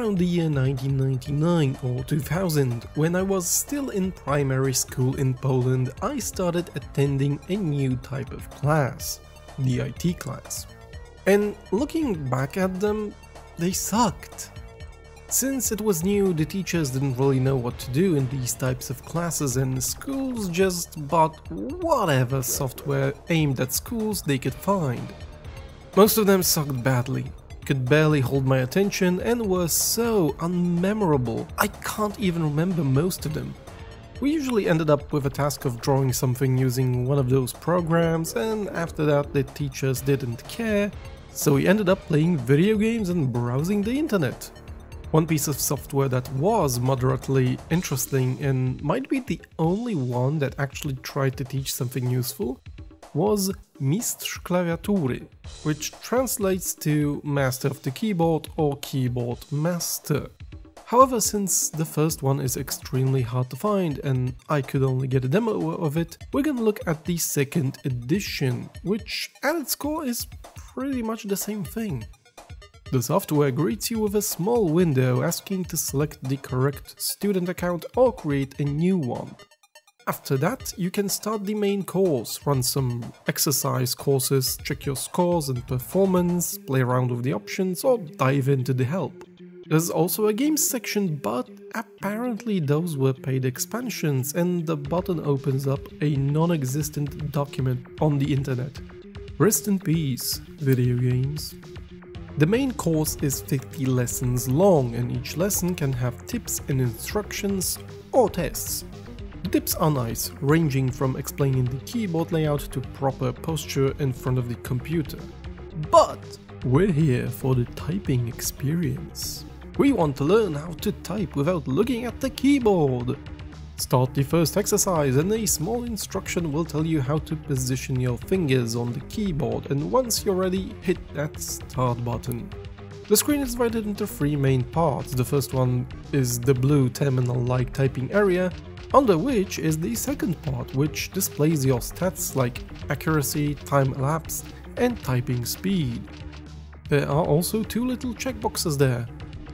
around the year 1999 or 2000, when I was still in primary school in Poland, I started attending a new type of class, the IT class. And looking back at them, they sucked. Since it was new, the teachers didn't really know what to do in these types of classes, and schools just bought whatever software aimed at schools they could find. Most of them sucked badly, could barely hold my attention, and were so unmemorable, I can't even remember most of them. We usually ended up with a task of drawing something using one of those programs, and after that the teachers didn't care, so we ended up playing video games and browsing the internet. One piece of software that was moderately interesting and might be the only one that actually tried to teach something useful was Mistrz Klawiatury, which translates to Master of the Keyboard or Keyboard Master. However, since the first one is extremely hard to find and I could only get a demo of it, we're gonna look at the second edition, which at its core is pretty much the same thing. The software greets you with a small window asking to select the correct student account or create a new one. After that, you can start the main course, run some exercise courses, check your scores and performance, play around with the options, or dive into the help. There's also a games section, but apparently those were paid expansions and the button opens up a non-existent document on the internet. Rest in peace, video games. The main course is 50 lessons long, and each lesson can have tips and instructions or tests. The tips are nice, ranging from explaining the keyboard layout to proper posture in front of the computer. But we're here for the typing experience. We want to learn how to type without looking at the keyboard. Start the first exercise and a small instruction will tell you how to position your fingers on the keyboard, and once you're ready, hit that start button. The screen is divided into three main parts. The first one is the blue terminal-like typing area, under which is the second part, which displays your stats like accuracy, time elapsed, and typing speed. There are also two little checkboxes there.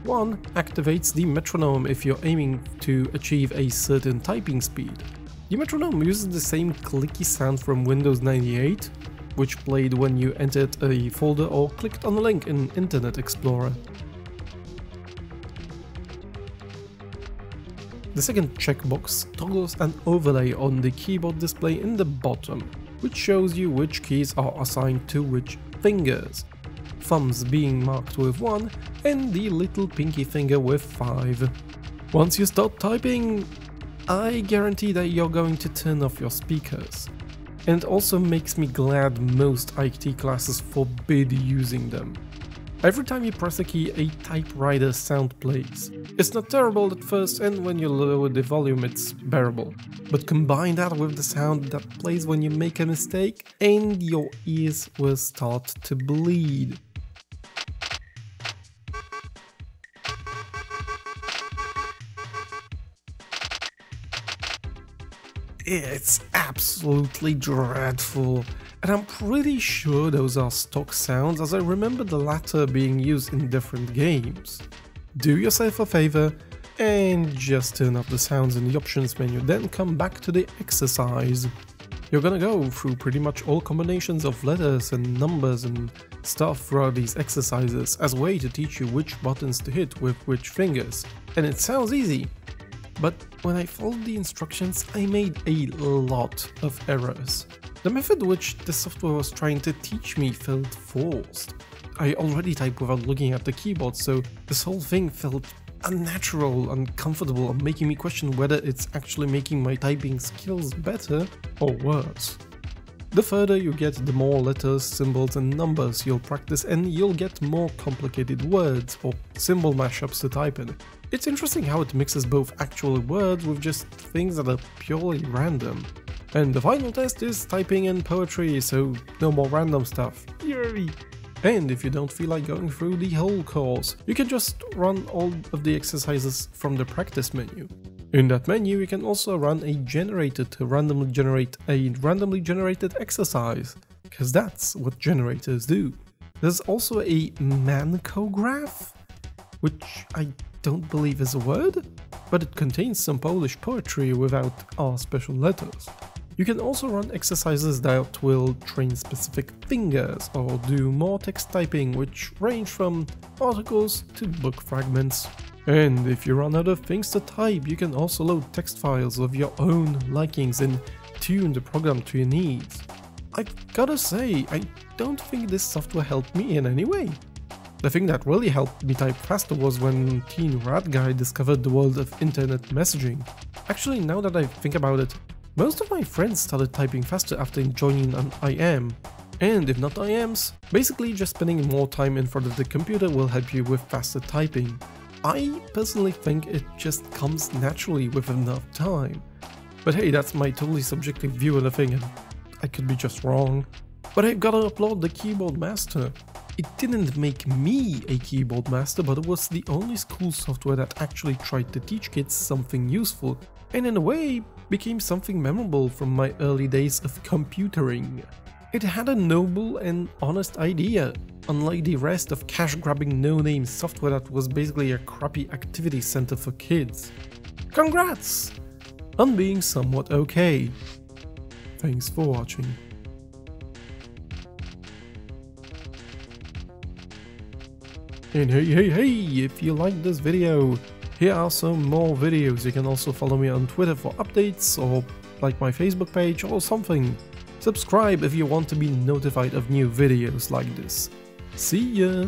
One activates the metronome if you're aiming to achieve a certain typing speed. The metronome uses the same clicky sound from Windows 98, which played when you entered a folder or clicked on a link in Internet Explorer. The second checkbox toggles an overlay on the keyboard display in the bottom, which shows you which keys are assigned to which fingers. Thumbs being marked with 1 and the little pinky finger with 5. Once you start typing, I guarantee that you're going to turn off your speakers. And it also makes me glad most IT classes forbid using them. Every time you press a key, a typewriter sound plays. It's not terrible at first, and when you lower the volume it's bearable. But combine that with the sound that plays when you make a mistake, and your ears will start to bleed. It's absolutely dreadful, and I'm pretty sure those are stock sounds, as I remember the latter being used in different games. Do yourself a favor and just turn off the sounds in the options menu, then come back to the exercise. You're gonna go through pretty much all combinations of letters and numbers and stuff throughout these exercises as a way to teach you which buttons to hit with which fingers. And it sounds easy, but when I followed the instructions, I made a lot of errors. The method which the software was trying to teach me felt forced. I already type without looking at the keyboard, so this whole thing felt unnatural, uncomfortable, and making me question whether it's actually making my typing skills better or worse. The further you get, the more letters, symbols and numbers you'll practice, and you'll get more complicated words or symbol mashups to type in. It's interesting how it mixes both actual words with just things that are purely random. And the final test is typing and poetry, so no more random stuff. Yay! And if you don't feel like going through the whole course, you can just run all of the exercises from the practice menu. In that menu you can also run a generator to randomly generate a randomly generated exercise, because that's what generators do. There's also a mancograph? which I don't believe is a word, but it contains some Polish poetry without our special letters. You can also run exercises that will train specific fingers or do more text typing, which range from articles to book fragments. And if you run out of things to type, you can also load text files of your own likings and tune the program to your needs. I've gotta say, I don't think this software helped me in any way. The thing that really helped me type faster was when ThatRatGuy discovered the world of internet messaging. Actually, now that I think about it, most of my friends started typing faster after joining an IM. And if not IMs, basically just spending more time in front of the computer will help you with faster typing. I personally think it just comes naturally with enough time. But hey, that's my totally subjective view of the thing, and I could be just wrong. But I've gotta applaud the Keyboard Master. It didn't make me a keyboard master, but it was the only school software that actually tried to teach kids something useful, and in a way became something memorable from my early days of computering. It had a noble and honest idea, unlike the rest of cash-grabbing no-name software that was basically a crappy activity center for kids. Congrats on being somewhat okay. Thanks for watching. And hey, if you liked this video, here are some more videos. You can also follow me on Twitter for updates, or like my Facebook page or something. Subscribe if you want to be notified of new videos like this. See ya!